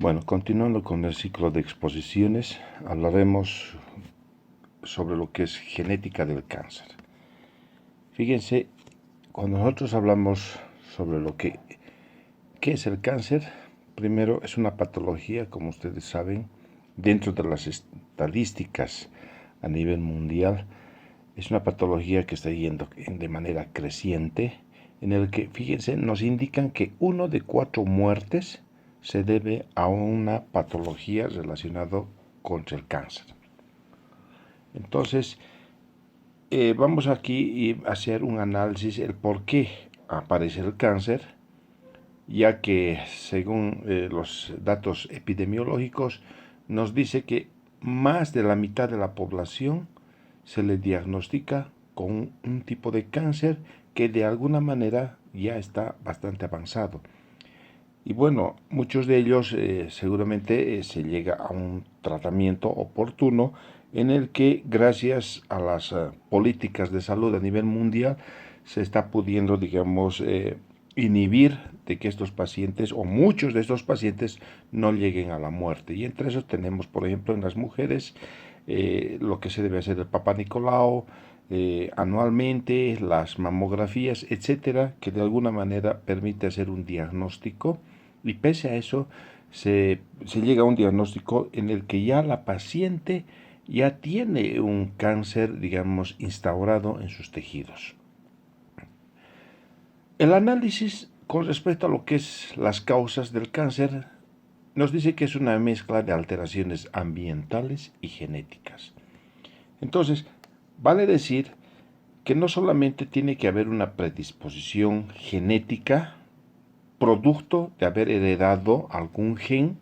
Bueno, continuando con el ciclo de exposiciones, hablaremos sobre lo que es genética del cáncer. Fíjense, cuando nosotros hablamos sobre qué es el cáncer, primero es una patología, como ustedes saben, dentro de las estadísticas a nivel mundial, es una patología que está yendo de manera creciente, en el que, fíjense, nos indican que 1 de 4 muertes se debe a una patología relacionada con el cáncer. Entonces, vamos aquí a hacer un análisis el por qué aparece el cáncer, ya que según los datos epidemiológicos nos dice que más de la mitad de la población se le diagnostica con un tipo de cáncer que de alguna manera ya está bastante avanzado. Y bueno, muchos de ellos seguramente se llega a un tratamiento oportuno en el que gracias a las políticas de salud a nivel mundial se está pudiendo, digamos, inhibir de que estos pacientes o muchos de estos pacientes no lleguen a la muerte. Y entre esos tenemos, por ejemplo, en las mujeres lo que se debe hacer el Papa Nicolau, anualmente, las mamografías, etcétera, que de alguna manera permite hacer un diagnóstico y pese a eso se llega a un diagnóstico en el que ya la paciente ya tiene un cáncer, digamos, instaurado en sus tejidos. El análisis con respecto a lo que es las causas del cáncer nos dice que es una mezcla de alteraciones ambientales y genéticas. Entonces, vale decir que no solamente tiene que haber una predisposición genética, producto de haber heredado algún gen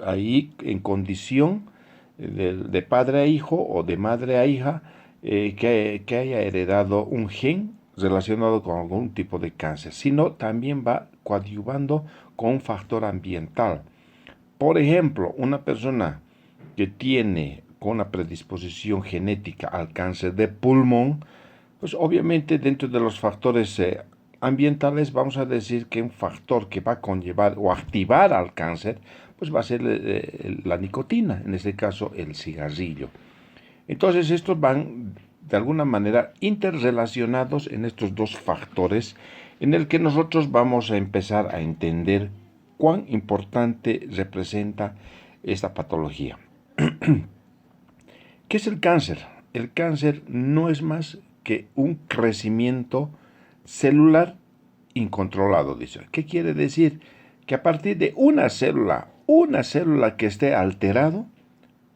ahí en condición de padre a hijo o de madre a hija que haya heredado un gen relacionado con algún tipo de cáncer, sino también va coadyuvando con un factor ambiental. Por ejemplo, una persona que tiene con una predisposición genética al cáncer de pulmón, pues obviamente dentro de los factores ambientales vamos a decir que un factor que va a conllevar o activar al cáncer, pues va a ser la nicotina, en este caso el cigarrillo. Entonces estos van de alguna manera interrelacionados en estos dos factores en el que nosotros vamos a empezar a entender cuán importante representa esta patología. ¿Qué es el cáncer? El cáncer no es más que un crecimiento celular incontrolado, dice. ¿Qué quiere decir? Que a partir de una célula que esté alterado,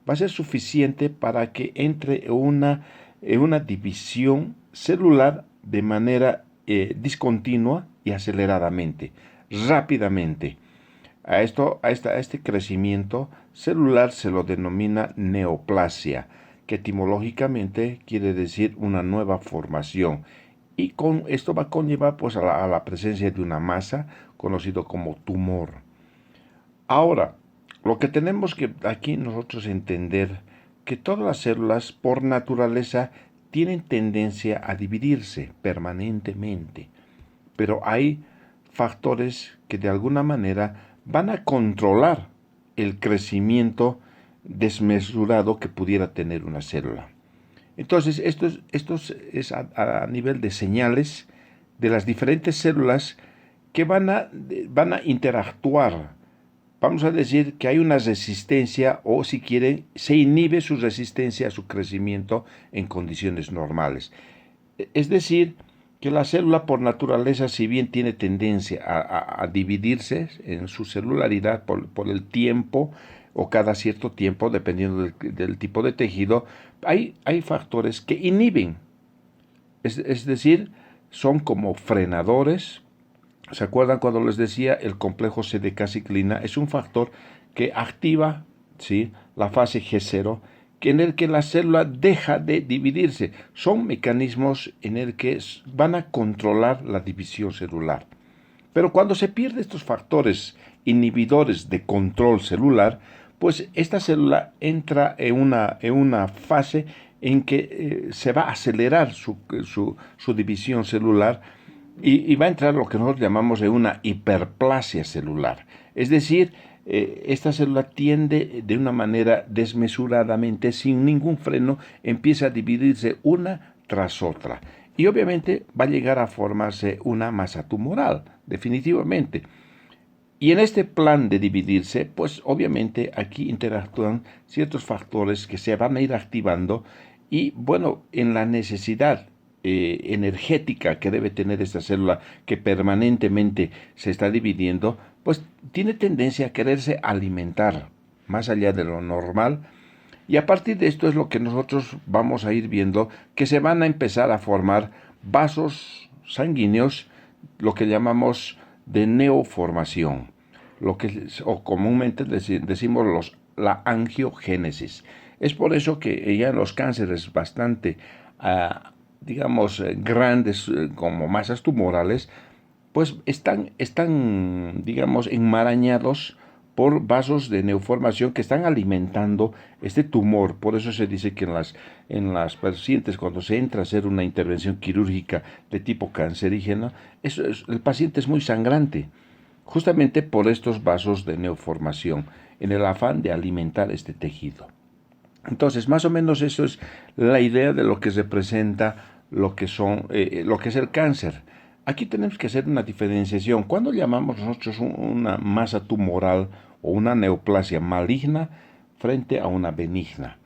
va a ser suficiente para que entre una división celular de manera discontinua y aceleradamente, rápidamente. A este crecimiento celular se lo denomina neoplasia, que etimológicamente quiere decir una nueva formación. Y con esto va a conllevar pues, a la presencia de una masa conocido como tumor. Ahora, lo que tenemos que aquí nosotros entender que todas las células por naturaleza tienen tendencia a dividirse permanentemente, pero hay factores que de alguna manera van a controlar el crecimiento desmesurado que pudiera tener una célula. Entonces, esto es a nivel de señales de las diferentes células que van a interactuar. Vamos a decir que hay una resistencia o, si quieren, se inhibe su resistencia a su crecimiento en condiciones normales. Es decir, que la célula por naturaleza, si bien tiene tendencia a dividirse en su celularidad por el tiempo o cada cierto tiempo, dependiendo del tipo de tejido, hay factores que inhiben. Es decir, son como frenadores. ¿Se acuerdan cuando les decía el complejo CD-ciclina? Es un factor que activa, ¿sí?, la fase G0, en el que la célula deja de dividirse. Son mecanismos en el que van a controlar la división celular. Pero cuando se pierden estos factores inhibidores de control celular, pues esta célula entra en una fase en que se va a acelerar su división celular y va a entrar lo que nosotros llamamos de una hiperplasia celular. Es decir, esta célula tiende de una manera desmesuradamente, sin ningún freno, empieza a dividirse una tras otra. Y obviamente va a llegar a formarse una masa tumoral, definitivamente. Y en este plan de dividirse, pues obviamente aquí interactúan ciertos factores que se van a ir activando y bueno, en la necesidad energética que debe tener esta célula que permanentemente se está dividiendo, pues tiene tendencia a quererse alimentar más allá de lo normal. Y a partir de esto es lo que nosotros vamos a ir viendo, que se van a empezar a formar vasos sanguíneos, lo que llamamos de neoformación, lo que o comúnmente decimos la angiogénesis. Es por eso que ya en los cánceres bastante, digamos, grandes como masas tumorales, pues digamos, enmarañados por vasos de neoformación que están alimentando este tumor. Por eso se dice que en las pacientes, cuando se entra a hacer una intervención quirúrgica de tipo cancerígeno, el paciente es muy sangrante, justamente por estos vasos de neoformación, en el afán de alimentar este tejido. Entonces, más o menos eso es la idea de lo que representa lo que es el cáncer. Aquí tenemos que hacer una diferenciación. ¿Cuándo llamamos nosotros una masa tumoral o una neoplasia maligna frente a una benigna?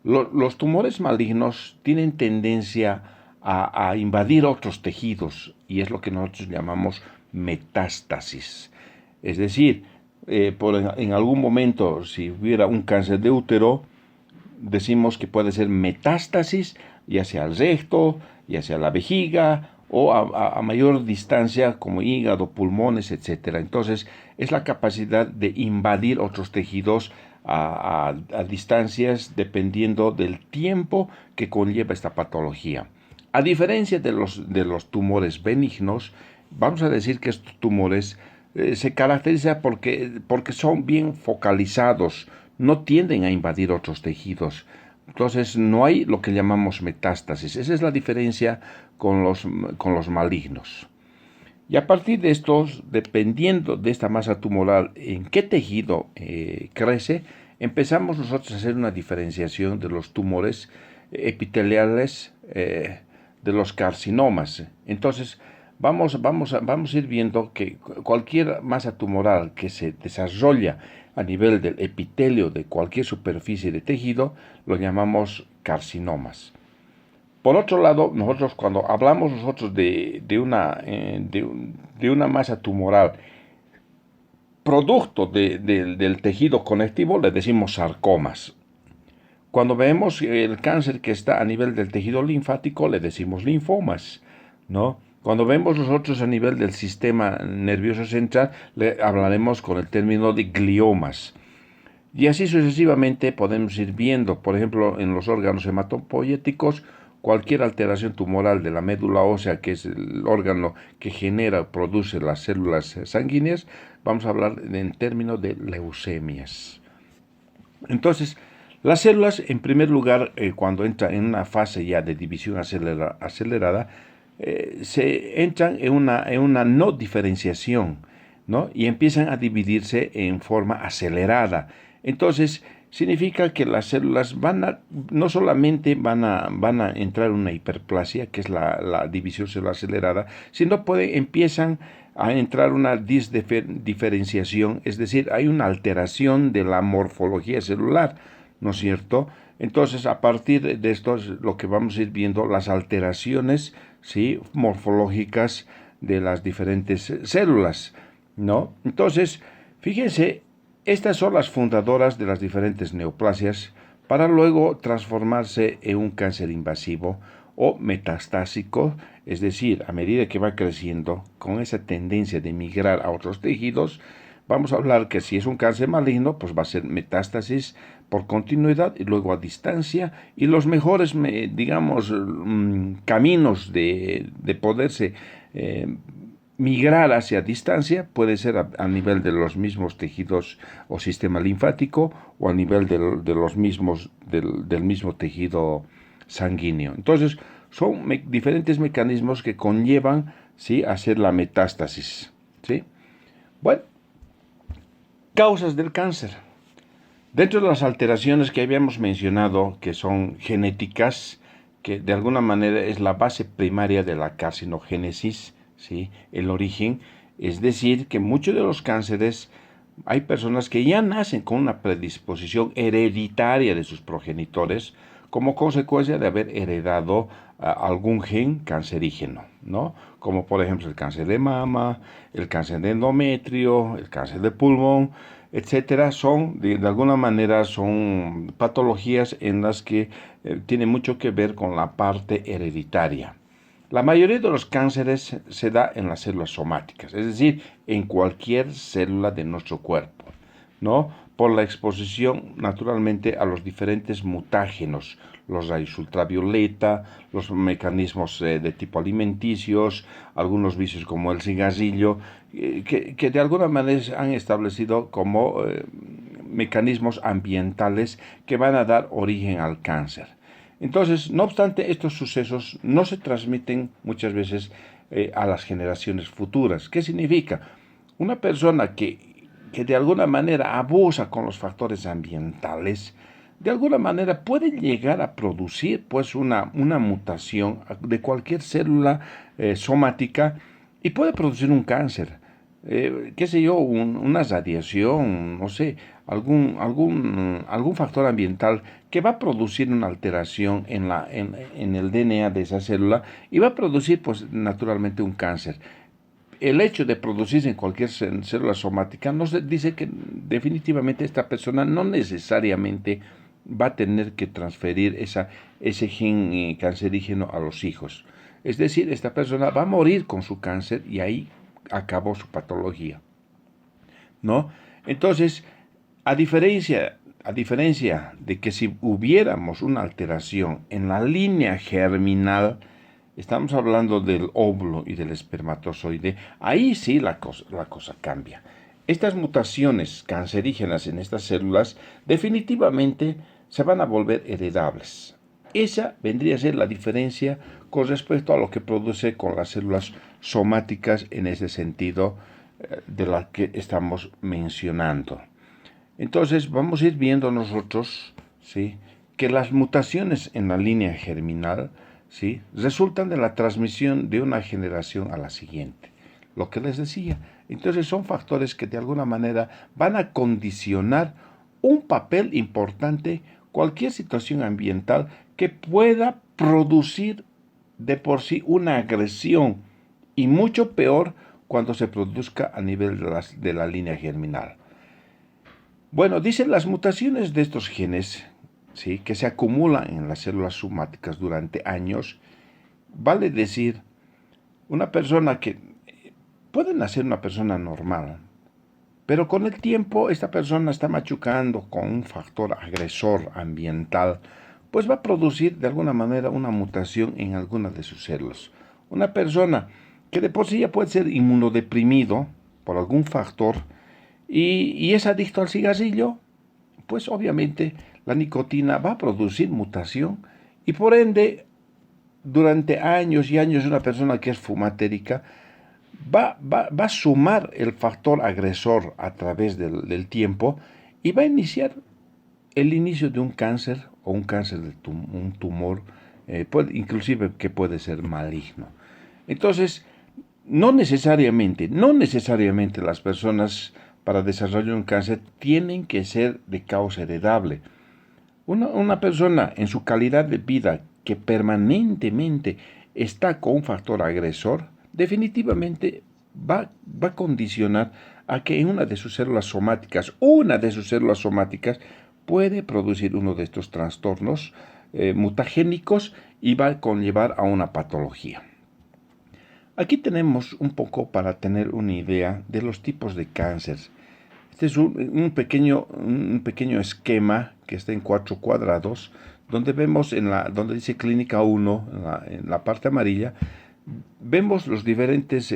Los tumores malignos tienen tendencia a invadir otros tejidos y es lo que nosotros llamamos metástasis. Es decir, en algún momento, si hubiera un cáncer de útero, decimos que puede ser metástasis, ya sea al recto, ya sea a la vejiga, o a mayor distancia como hígado, pulmones, etc. Entonces, es la capacidad de invadir otros tejidos a distancias dependiendo del tiempo que conlleva esta patología. A diferencia de los tumores benignos, vamos a decir que estos tumores se caracterizan porque son bien focalizados, no tienden a invadir otros tejidos. Entonces no hay lo que llamamos metástasis. Esa es la diferencia con los malignos. Y a partir de estos, dependiendo de esta masa tumoral, en qué tejido crece, empezamos nosotros a hacer una diferenciación de los tumores epiteliales de los carcinomas. Entonces, vamos a ir viendo que cualquier masa tumoral que se desarrolla a nivel del epitelio de cualquier superficie de tejido, lo llamamos carcinomas. Por otro lado, nosotros cuando hablamos de una masa tumoral producto del tejido conectivo, le decimos sarcomas. Cuando vemos el cáncer que está a nivel del tejido linfático, le decimos linfomas, ¿no? Cuando vemos nosotros a nivel del sistema nervioso central, le hablaremos con el término de gliomas. Y así sucesivamente podemos ir viendo, por ejemplo, en los órganos hematopoyéticos, cualquier alteración tumoral de la médula ósea, que es el órgano que produce las células sanguíneas, vamos a hablar en términos de leucemias. Entonces, las células, en primer lugar, cuando entran en una fase ya de división acelerada, se entran en una no diferenciación, ¿no? Y empiezan a dividirse en forma acelerada. Entonces, significa que las células no solamente van a entrar en una hiperplasia, que es la división celular acelerada, sino empiezan a entrar una disdiferenciación, es decir, hay una alteración de la morfología celular, ¿no es cierto? Entonces, a partir de esto es lo que vamos a ir viendo, las alteraciones, ¿sí?, morfológicas de las diferentes células, ¿no? Entonces, fíjense, estas son las fundadoras de las diferentes neoplasias para luego transformarse en un cáncer invasivo o metastásico, es decir, a medida que va creciendo, con esa tendencia de migrar a otros tejidos, vamos a hablar que si es un cáncer maligno, pues va a ser metástasis por continuidad y luego a distancia, y los mejores, digamos, caminos de poderse migrar hacia distancia puede ser a nivel de los mismos tejidos o sistema linfático o a nivel del mismo tejido sanguíneo. Entonces, son diferentes mecanismos que conllevan, ¿sí?, a hacer la metástasis, ¿sí? Bueno, Causas del cáncer. Dentro de las alteraciones que habíamos mencionado, que son genéticas, que de alguna manera es la base primaria de la carcinogénesis, ¿sí? El origen, es decir, que muchos de los cánceres hay personas que ya nacen con una predisposición hereditaria de sus progenitores como consecuencia de haber heredado algún gen cancerígeno, ¿no? Como por ejemplo el cáncer de mama, el cáncer de endometrio, el cáncer de pulmón, etcétera. Son, de alguna manera, son patologías en las que tiene mucho que ver con la parte hereditaria. La mayoría de los cánceres se da en las células somáticas, es decir, en cualquier célula de nuestro cuerpo, ¿no? Por la exposición naturalmente a los diferentes mutágenos, los rayos ultravioleta, los mecanismos de tipo alimenticios, algunos vicios como el cigarrillo, que de alguna manera han establecido como mecanismos ambientales que van a dar origen al cáncer. Entonces, no obstante, estos sucesos no se transmiten muchas veces a las generaciones futuras. ¿Qué significa? Una persona que de alguna manera abusa con los factores ambientales, de alguna manera puede llegar a producir pues una mutación de cualquier célula somática y puede producir un cáncer. Qué sé yo, una radiación, no sé, algún factor ambiental que va a producir una alteración en el DNA de esa célula y va a producir pues naturalmente un cáncer. El hecho de producirse en cualquier célula somática nos dice que definitivamente esta persona no necesariamente va a tener que transferir ese gen cancerígeno a los hijos. Es decir, esta persona va a morir con su cáncer y ahí acabó su patología, ¿no? Entonces, a diferencia de que si hubiéramos una alteración en la línea germinal, estamos hablando del óvulo y del espermatozoide, ahí sí la cosa cambia. Estas mutaciones cancerígenas en estas células definitivamente se van a volver heredables. Esa vendría a ser la diferencia con respecto a lo que produce con las células somáticas en ese sentido de la que estamos mencionando. Entonces vamos a ir viendo nosotros, ¿sí?, que las mutaciones en la línea germinal, ¿sí?, resultan de la transmisión de una generación a la siguiente. Lo que les decía. Entonces son factores que de alguna manera van a condicionar un papel importante cualquier situación ambiental que pueda producir de por sí una agresión y mucho peor cuando se produzca a nivel de la línea germinal. Bueno, dicen las mutaciones de estos genes, ¿sí?, que se acumulan en las células somáticas durante años, vale decir, una persona que puede nacer una persona normal, pero con el tiempo esta persona está machucando con un factor agresor ambiental, pues va a producir de alguna manera una mutación en alguna de sus células. Una persona que de por sí ya puede ser inmunodeprimido por algún factor y es adicto al cigarrillo, pues obviamente la nicotina va a producir mutación y por ende durante años y años una persona que es fumatérica va a sumar el factor agresor a través del tiempo y va a iniciar el inicio de un cáncer o un cáncer de un tumor, inclusive que puede ser maligno. Entonces, no necesariamente las personas para desarrollar un cáncer tienen que ser de causa heredable. Una persona en su calidad de vida que permanentemente está con un factor agresor, definitivamente va a condicionar a que en una de sus células somáticas puede producir uno de estos trastornos mutagénicos y va a conllevar a una patología. Aquí tenemos un poco para tener una idea de los tipos de cáncer. Este es un pequeño esquema que está en 4 cuadrados, donde vemos donde dice clínica 1, en la parte amarilla, vemos los diferentes,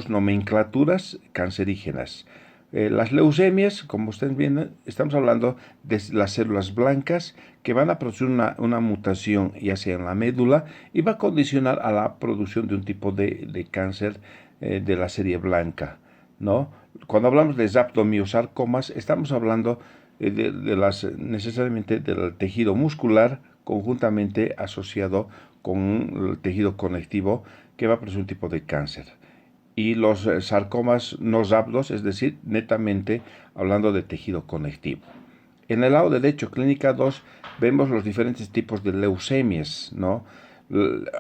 nomenclaturas cancerígenas. Las leucemias, como ustedes ven, estamos hablando de las células blancas que van a producir una mutación ya sea en la médula y va a condicionar a la producción de un tipo de cáncer de la serie blanca, ¿no? Cuando hablamos de rhabdomyosarcomas, estamos hablando necesariamente del tejido muscular conjuntamente asociado con el tejido conectivo que va a producir un tipo de cáncer. Y los sarcomas no rhabdos, es decir, netamente hablando de tejido conectivo. En el lado derecho, clínica 2, vemos los diferentes tipos de leucemias, ¿no?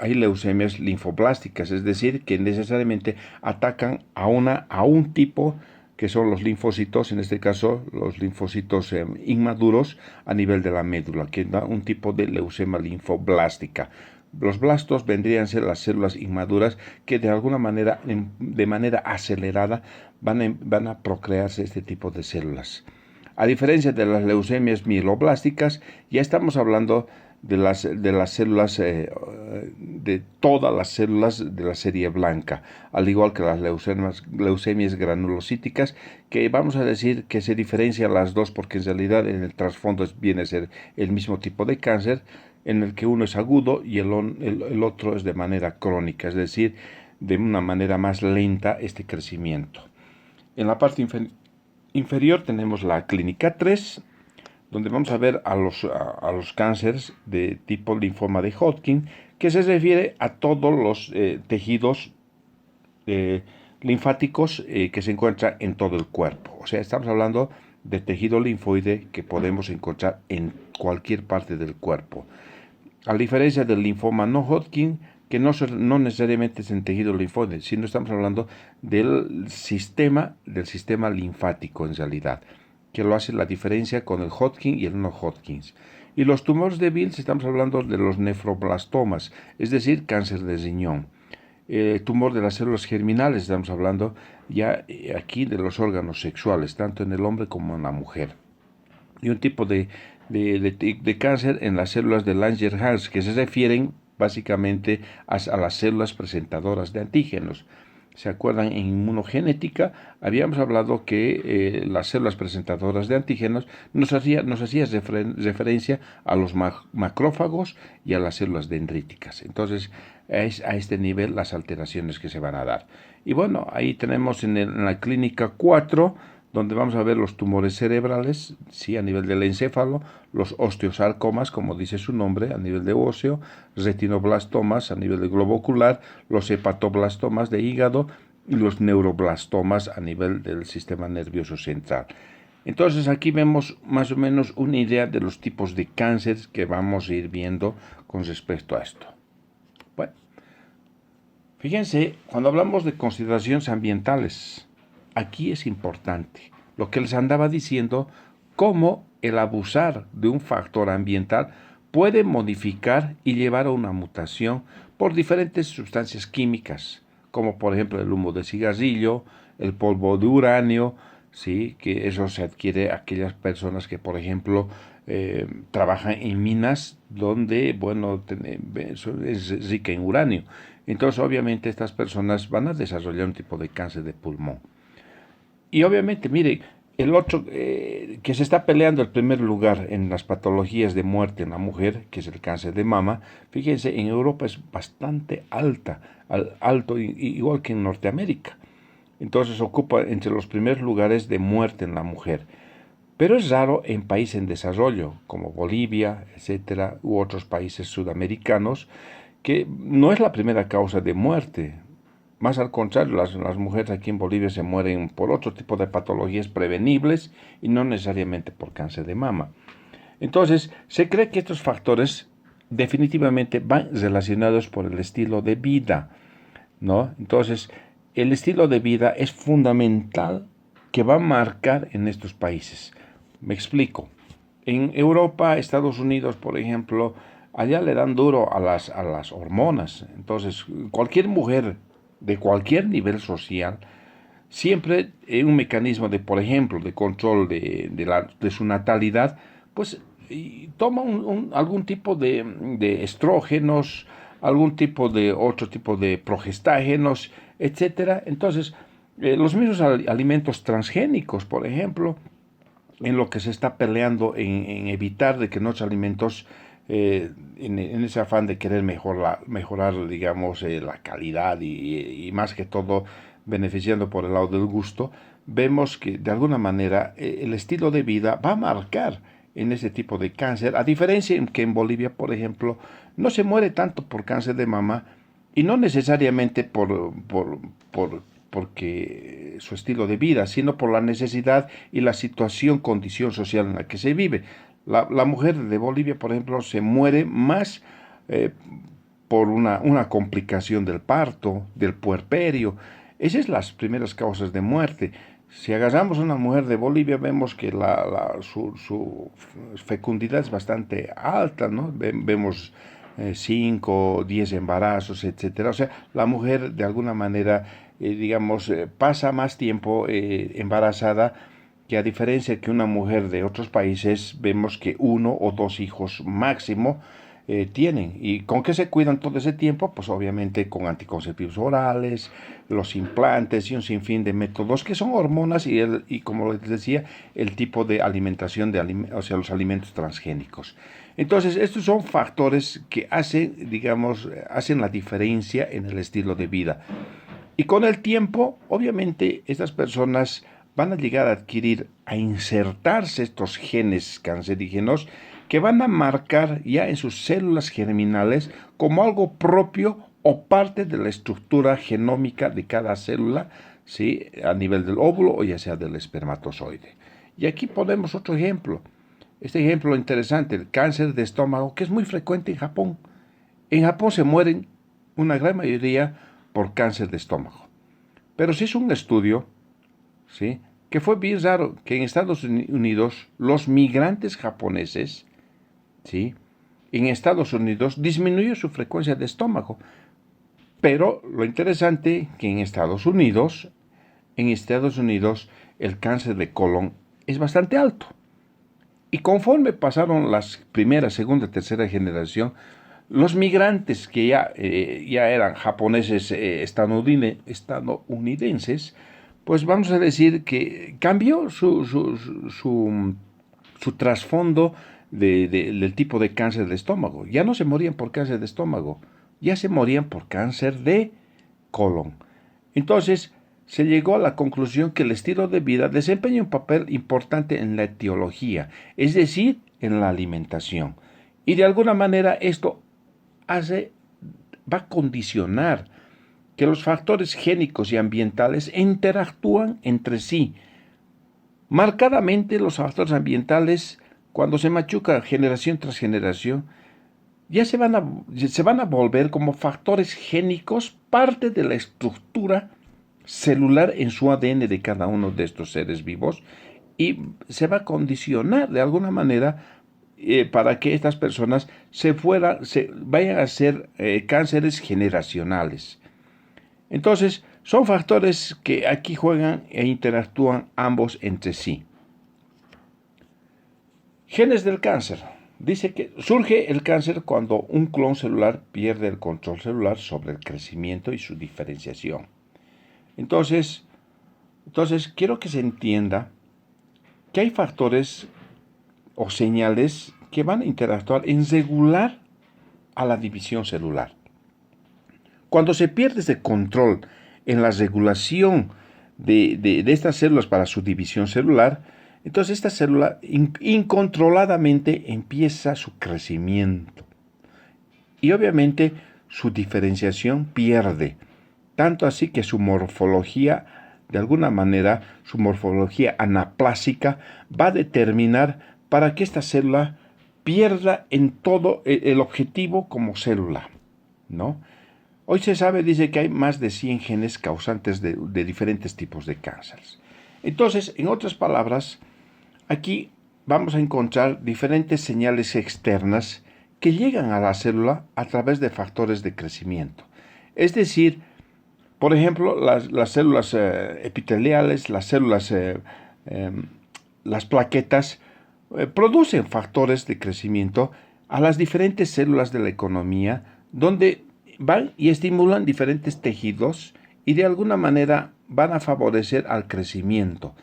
Hay leucemias linfoblásticas, es decir, que necesariamente atacan a un tipo, que son los linfocitos, en este caso los linfocitos inmaduros a nivel de la médula, que da un tipo de leucemia linfoblástica. Los blastos vendrían a ser las células inmaduras que de alguna manera, de manera acelerada, van a procrearse este tipo de células. A diferencia de las leucemias mieloblásticas, ya estamos hablando de las células, de todas las células de la serie blanca, al igual que las leucemias granulocíticas, que vamos a decir que se diferencian las dos porque en realidad en el trasfondo viene a ser el mismo tipo de cáncer, en el que uno es agudo y el otro es de manera crónica, es decir, de una manera más lenta este crecimiento. En la parte inferior tenemos la clínica 3, donde vamos a ver a los cánceres de tipo linfoma de Hodgkin, que se refiere a todos los tejidos linfáticos que se encuentran en todo el cuerpo. O sea, estamos hablando de tejido linfoide que podemos encontrar en cualquier parte del cuerpo. A diferencia del linfoma no Hodgkin, que no necesariamente es en tejido linfoide, sino estamos hablando del sistema linfático en realidad, que lo hace la diferencia con el Hodgkin y el no Hodgkin. Y los tumores de Wills, estamos hablando de los nefroblastomas, es decir, cáncer de riñón. Tumor de las células germinales, estamos hablando ya aquí de los órganos sexuales, tanto en el hombre como en la mujer. Y un tipo de cáncer en las células de Langerhans, que se refieren básicamente a las células presentadoras de antígenos. ¿Se acuerdan? En inmunogenética habíamos hablado que las células presentadoras de antígenos nos hacía referencia a los macrófagos y a las células dendríticas. Entonces, es a este nivel las alteraciones que se van a dar. Y bueno, ahí tenemos en la clínica 4, donde vamos a ver los tumores cerebrales, sí, a nivel del encéfalo, los osteosarcomas, como dice su nombre, a nivel de óseo, retinoblastomas a nivel de globo ocular, los hepatoblastomas de hígado y los neuroblastomas a nivel del sistema nervioso central. Entonces aquí vemos más o menos una idea de los tipos de cánceres que vamos a ir viendo con respecto a esto. Bueno, fíjense, cuando hablamos de consideraciones ambientales, aquí es importante lo que les andaba diciendo, cómo el abusar de un factor ambiental puede modificar y llevar a una mutación por diferentes sustancias químicas, como por ejemplo el humo de cigarrillo, el polvo de uranio, ¿sí? Que eso se adquiere a aquellas personas que, por ejemplo, trabajan en minas donde, bueno, es rica en uranio. Entonces, obviamente, estas personas van a desarrollar un tipo de cáncer de pulmón. Y obviamente, mire, el otro que se está peleando el primer lugar en las patologías de muerte en la mujer, que es el cáncer de mama, fíjense, en Europa es bastante alto, igual que en Norteamérica. Entonces ocupa entre los primeros lugares de muerte en la mujer. Pero es raro en países en desarrollo, como Bolivia, etcétera, u otros países sudamericanos, que no es la primera causa de muerte. Más al contrario, las mujeres aquí en Bolivia se mueren por otro tipo de patologías prevenibles y no necesariamente por cáncer de mama. Entonces, se cree que estos factores definitivamente van relacionados por el estilo de vida, ¿no? Entonces, el estilo de vida es fundamental que va a marcar en estos países. Me explico. En Europa, Estados Unidos, por ejemplo, allá le dan duro a las hormonas. Entonces, cualquier mujer de cualquier nivel social, siempre en un mecanismo de, por ejemplo, de control de su natalidad, pues toma algún tipo de estrógenos, algún tipo de otro tipo de progestágenos, etcétera. Entonces, los mismos alimentos transgénicos, por ejemplo, en lo que se está peleando en evitar de que nuestros alimentos, en ese afán de querer mejorar digamos, la calidad y más que todo beneficiando por el lado del gusto, vemos que de alguna manera el estilo de vida va a marcar en ese tipo de cáncer, a diferencia en que en Bolivia, por ejemplo, no se muere tanto por cáncer de mama y no necesariamente porque su estilo de vida, sino por la necesidad y la situación, condición social en la que se vive. La mujer de Bolivia, por ejemplo, se muere más eh, por una complicación del parto, del puerperio. Esas son las primeras causas de muerte. Si agarramos a una mujer de Bolivia, vemos que su fecundidad es bastante alta, ¿no? Vemos 5, 10 embarazos, etcétera. O sea, la mujer de alguna manera, digamos, pasa más tiempo embarazada, que a diferencia que una mujer de otros países, vemos que 1 o 2 hijos máximo tienen. ¿Y con qué se cuidan todo ese tiempo? Pues obviamente con anticonceptivos orales, los implantes y un sinfín de métodos que son hormonas y como les decía, el tipo de alimentación, o sea, los alimentos transgénicos. Entonces, estos son factores que hacen, digamos, hacen la diferencia en el estilo de vida. Y con el tiempo, obviamente, estas personas van a llegar a adquirir, a insertarse estos genes cancerígenos que van a marcar ya en sus células germinales como algo propio o parte de la estructura genómica de cada célula, ¿sí? A nivel del óvulo o ya sea del espermatozoide. Y aquí ponemos otro ejemplo. Este ejemplo interesante, el cáncer de estómago, que es muy frecuente en Japón. En Japón se mueren una gran mayoría por cáncer de estómago. Pero se hizo un estudio, ¿sí?, que fue bien raro, que en Estados Unidos los migrantes japoneses, ¿sí?, en Estados Unidos disminuyó su frecuencia de estómago. Pero lo interesante que en Estados Unidos el cáncer de colon es bastante alto. Y conforme pasaron las primera, segunda, tercera generación, los migrantes que ya eran japoneses estadounidenses, pues vamos a decir que cambió su trasfondo del tipo de cáncer de estómago. Ya no se morían por cáncer de estómago, ya se morían por cáncer de colon. Entonces, se llegó a la conclusión que el estilo de vida desempeña un papel importante en la etiología, es decir, en la alimentación. Y de alguna manera esto va a condicionar que los factores génicos y ambientales interactúan entre sí. Marcadamente los factores ambientales, cuando se machuca generación tras generación, ya se van a volver como factores génicos parte de la estructura celular en su ADN de cada uno de estos seres vivos y se va a condicionar de alguna manera para que estas personas vayan a ser cánceres generacionales. Entonces, son factores que aquí juegan e interactúan ambos entre sí. Genes del cáncer. Dice que surge el cáncer cuando un clon celular pierde el control celular sobre el crecimiento y su diferenciación. Entonces quiero que se entienda que hay factores o señales que van a interactuar en regular a la división celular. Cuando se pierde ese control en la regulación de estas células para su división celular, entonces esta célula incontroladamente empieza su crecimiento. Y obviamente su diferenciación pierde. Tanto así que su morfología, de alguna manera, su morfología anaplásica va a determinar para que esta célula pierda en todo el objetivo como célula, ¿no? Hoy se sabe, dice que hay más de 100 genes causantes de diferentes tipos de cánceres. Entonces, en otras palabras, aquí vamos a encontrar diferentes señales externas que llegan a la célula a través de factores de crecimiento. Es decir, por ejemplo, las células epiteliales, las plaquetas, producen factores de crecimiento a las diferentes células de la economía, donde van y estimulan diferentes tejidos y de alguna manera van a favorecer al crecimiento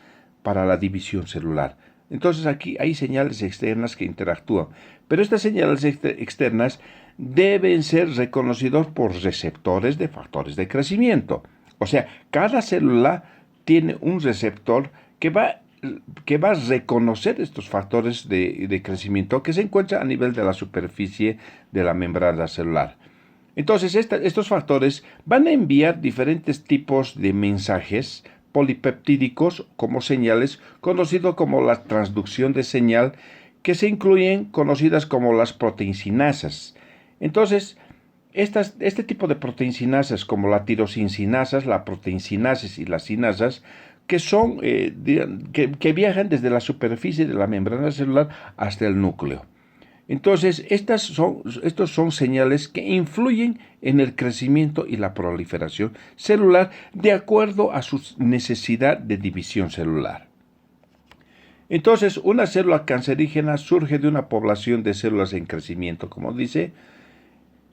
para la división celular. Entonces aquí hay señales externas que interactúan, pero estas señales externas deben ser reconocidas por receptores de factores de crecimiento. O sea, cada célula tiene un receptor que va a reconocer estos factores de crecimiento que se encuentran a nivel de la superficie de la membrana celular. Entonces, estos factores van a enviar diferentes tipos de mensajes polipeptídicos como señales, conocido como la transducción de señal, que se incluyen conocidas como las proteinsinasas. Entonces, este tipo de proteinsinasas como la tirosinsinasas, la proteinsinasis y las sinasas, que son que viajan desde la superficie de la membrana celular hasta el núcleo. Entonces, estos son señales que influyen en el crecimiento y la proliferación celular de acuerdo a su necesidad de división celular. Entonces, una célula cancerígena surge de una población de células en crecimiento, como dice,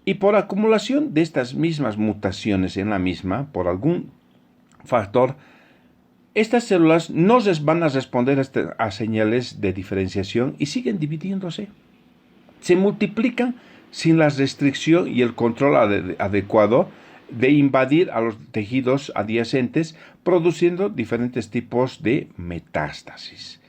y por acumulación de estas mismas mutaciones en la misma, por algún factor, estas células no van a responder a señales de diferenciación y siguen dividiéndose. Se multiplican sin la restricción y el control adecuado de invadir a los tejidos adyacentes, produciendo diferentes tipos de metástasis.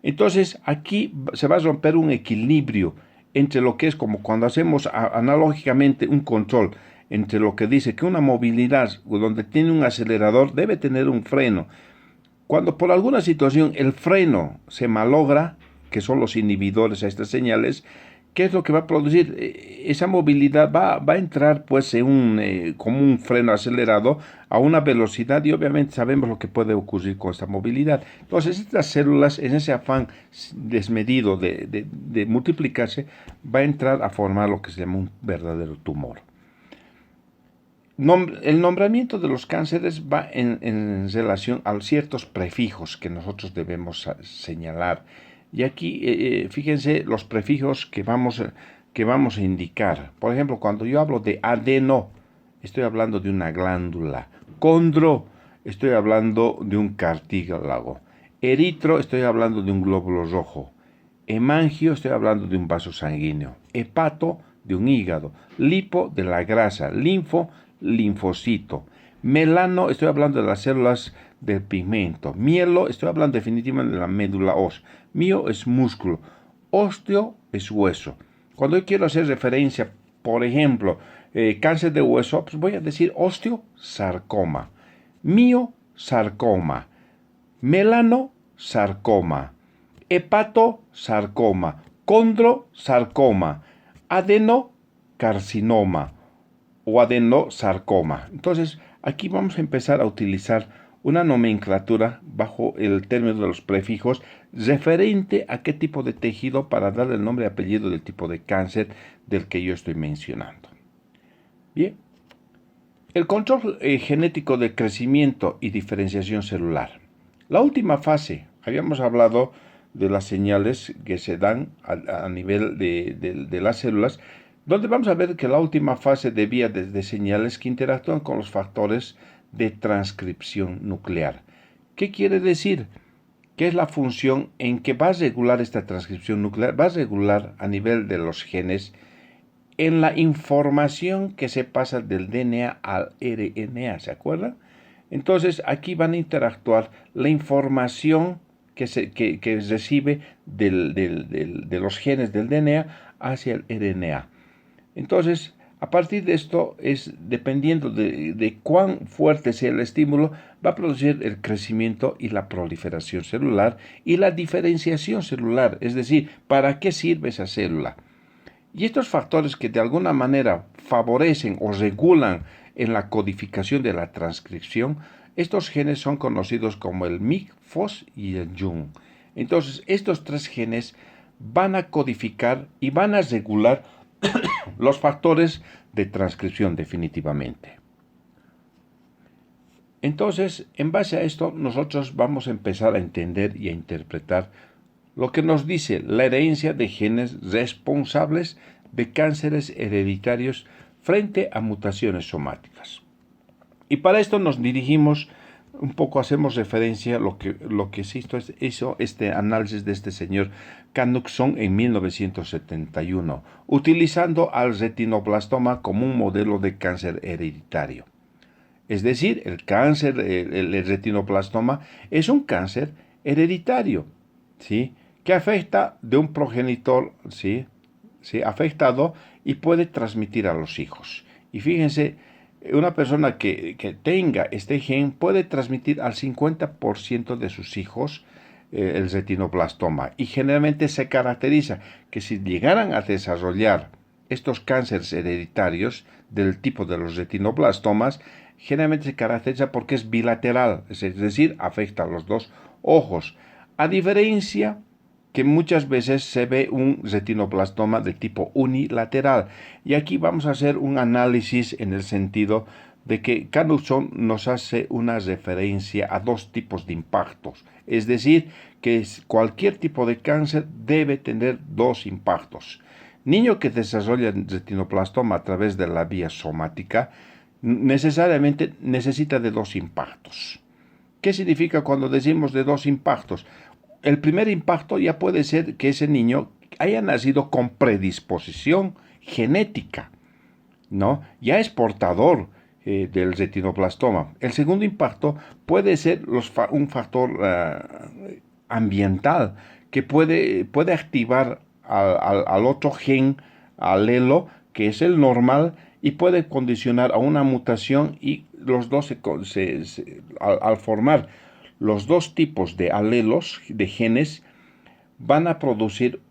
Entonces, aquí se va a romper un equilibrio entre lo que es como cuando hacemos analógicamente un control entre lo que dice que una movilidad donde tiene un acelerador debe tener un freno. Cuando por alguna situación el freno se malogra, que son los inhibidores a estas señales, ¿qué es lo que va a producir? Esa movilidad va a entrar pues como un freno acelerado a una velocidad y obviamente sabemos lo que puede ocurrir con esta movilidad. Entonces estas células en ese afán desmedido de multiplicarse va a entrar a formar lo que se llama un verdadero tumor. El nombramiento de los cánceres va en relación a ciertos prefijos que nosotros debemos señalar. Y aquí, fíjense los prefijos que vamos a indicar. Por ejemplo, cuando yo hablo de adeno, estoy hablando de una glándula. Condro, estoy hablando de un cartílago. Eritro, estoy hablando de un glóbulo rojo. Hemangio, estoy hablando de un vaso sanguíneo. Hepato, de un hígado. Lipo, de la grasa. Linfo, linfocito. Melano, estoy hablando de las células del pigmento. Mielo, estoy hablando definitivamente de la médula ósea. Mio es músculo. Osteo es hueso. Cuando yo quiero hacer referencia, por ejemplo, cáncer de hueso, pues voy a decir osteosarcoma. Miosarcoma. Melanosarcoma. Hepatosarcoma. Condrosarcoma. Adenocarcinoma o adenosarcoma. Entonces, aquí vamos a empezar a utilizar una nomenclatura bajo el término de los prefijos referente a qué tipo de tejido para darle el nombre y apellido del tipo de cáncer del que yo estoy mencionando. Bien, el control genético de crecimiento y diferenciación celular. La última fase, habíamos hablado de las señales que se dan a nivel de las células, donde vamos a ver que la última fase debía de señales que interactúan con los factores de transcripción nuclear. ¿Qué quiere decir? ¿Qué es la función en que va a regular esta transcripción nuclear? Va a regular a nivel de los genes en la información que se pasa del DNA al RNA, ¿se acuerdan? Entonces aquí van a interactuar la información que recibe de los genes del DNA hacia el RNA. Entonces, a partir de esto, dependiendo de cuán fuerte sea el estímulo, va a producir el crecimiento y la proliferación celular y la diferenciación celular, es decir, ¿para qué sirve esa célula? Y estos factores que de alguna manera favorecen o regulan en la codificación de la transcripción, estos genes son conocidos como el MYC, FOS y el JUN. Entonces, estos tres genes van a codificar y van a regular los factores de transcripción definitivamente. Entonces, en base a esto, nosotros vamos a empezar a entender y a interpretar lo que nos dice la herencia de genes responsables de cánceres hereditarios frente a mutaciones somáticas. Y para esto nos dirigimos un poco, hacemos referencia a lo que hizo este análisis de este señor Canuckson en 1971, utilizando al retinoblastoma como un modelo de cáncer hereditario. Es decir, el cáncer, el retinoblastoma, es un cáncer hereditario, ¿sí? Que afecta de un progenitor, ¿sí? ¿Sí? Afectado y puede transmitir a los hijos. Y fíjense, una persona que tenga este gen puede transmitir al 50% de sus hijos el retinoblastoma. Y generalmente se caracteriza que si llegaran a desarrollar estos cánceres hereditarios del tipo de los retinoblastomas, generalmente se caracteriza porque es bilateral, es decir, afecta a los dos ojos. A diferencia que muchas veces se ve un retinoblastoma de tipo unilateral. Y aquí vamos a hacer un análisis en el sentido de que Knudson nos hace una referencia a dos tipos de impactos. Es decir, que cualquier tipo de cáncer debe tener dos impactos. Niño que desarrolla retinoblastoma a través de la vía somática necesariamente necesita de dos impactos. ¿Qué significa cuando decimos de dos impactos? El primer impacto ya puede ser que ese niño haya nacido con predisposición genética, ¿no? Ya es portador del retinoblastoma. El segundo impacto puede ser un factor ambiental que puede activar al otro gen alelo, que es el normal, y puede condicionar a una mutación y los dos al formar los dos tipos de alelos, de genes, van a producir,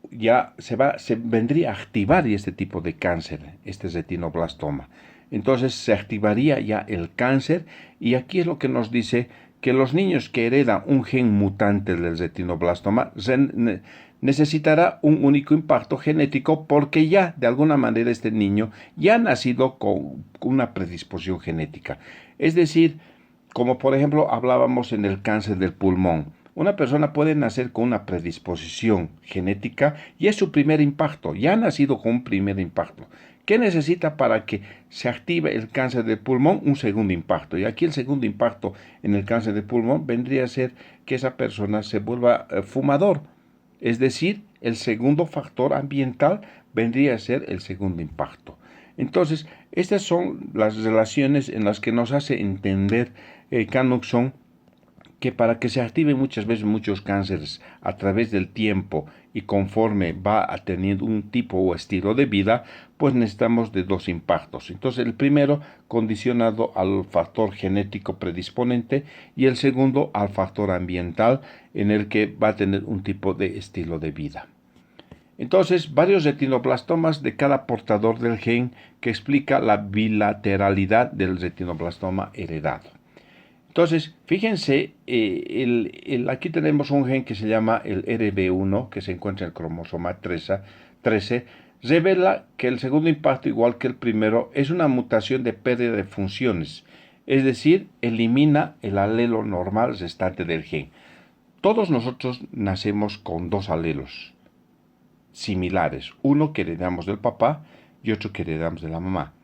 se vendría a activar este tipo de cáncer, este retinoblastoma. Entonces se activaría ya el cáncer y aquí es lo que nos dice que los niños que heredan un gen mutante del retinoblastoma necesitará un único impacto genético porque ya de alguna manera este niño ya ha nacido con una predisposición genética. Es decir, como por ejemplo hablábamos en el cáncer del pulmón. Una persona puede nacer con una predisposición genética y es su primer impacto, ya ha nacido con un primer impacto. ¿Qué necesita para que se active el cáncer del pulmón? Un segundo impacto. Y aquí el segundo impacto en el cáncer de pulmón vendría a ser que esa persona se vuelva fumador. Es decir, el segundo factor ambiental vendría a ser el segundo impacto. Entonces, estas son las relaciones en las que nos hace entender Knudson que para que se activen muchas veces muchos cánceres a través del tiempo y conforme va teniendo un tipo o estilo de vida, pues necesitamos de dos impactos. Entonces el primero condicionado al factor genético predisponente y el segundo al factor ambiental en el que va a tener un tipo de estilo de vida. Entonces, varios retinoblastomas de cada portador del gen que explica la bilateralidad del retinoblastoma heredado. Entonces, fíjense, aquí tenemos un gen que se llama el RB1, que se encuentra en el cromosoma 13, revela que el segundo impacto, igual que el primero, es una mutación de pérdida de funciones, es decir, elimina el alelo normal restante del gen. Todos nosotros nacemos con dos alelos similares, uno que heredamos del papá y otro que heredamos de la mamá.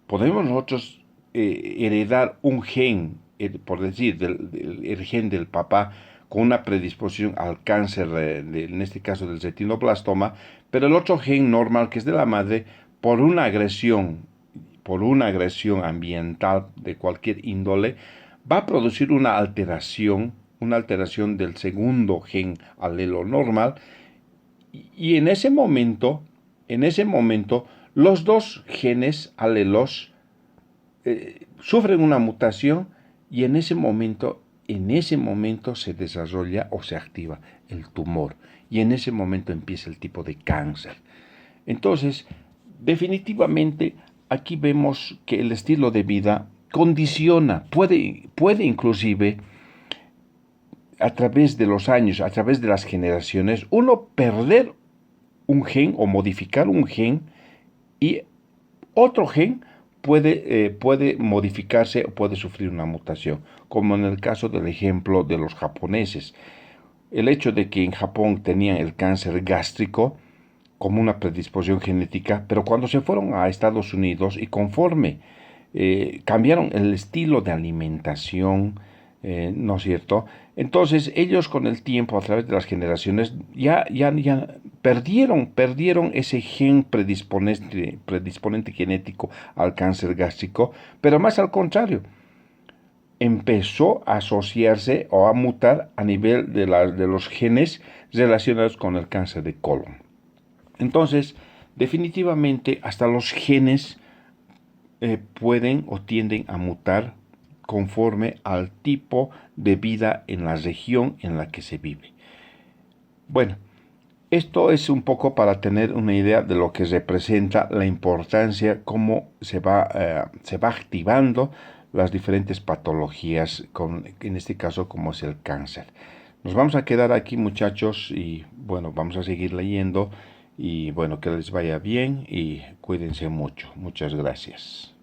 Podemos nosotros heredar un gen, por decir, el gen del papá con una predisposición al cáncer, en este caso del retinoblastoma, pero el otro gen normal, que es de la madre, por una agresión ambiental de cualquier índole, va a producir una alteración del segundo gen alelo normal, y en ese momento, los dos genes alelos sufren una mutación y en ese momento se desarrolla o se activa el tumor y en ese momento empieza el tipo de cáncer. Entonces, definitivamente aquí vemos que el estilo de vida condiciona, puede inclusive a través de los años, a través de las generaciones, uno perder un gen o modificar un gen y otro gen puede modificarse o puede sufrir una mutación, como en el caso del ejemplo de los japoneses. El hecho de que en Japón tenían el cáncer gástrico como una predisposición genética, pero cuando se fueron a Estados Unidos y conforme cambiaron el estilo de alimentación, ¿no es cierto? Entonces ellos con el tiempo, a través de las generaciones, ya perdieron ese gen predisponente genético al cáncer gástrico, pero más al contrario, empezó a asociarse o a mutar a nivel de los genes relacionados con el cáncer de colon. Entonces, definitivamente, hasta los genes pueden o tienden a mutar conforme al tipo de vida en la región en la que se vive. Bueno, esto es un poco para tener una idea de lo que representa la importancia, cómo se va activando las diferentes patologías, en este caso como es el cáncer. Nos vamos a quedar aquí, muchachos, y bueno, vamos a seguir leyendo y bueno, que les vaya bien y cuídense mucho. Muchas gracias.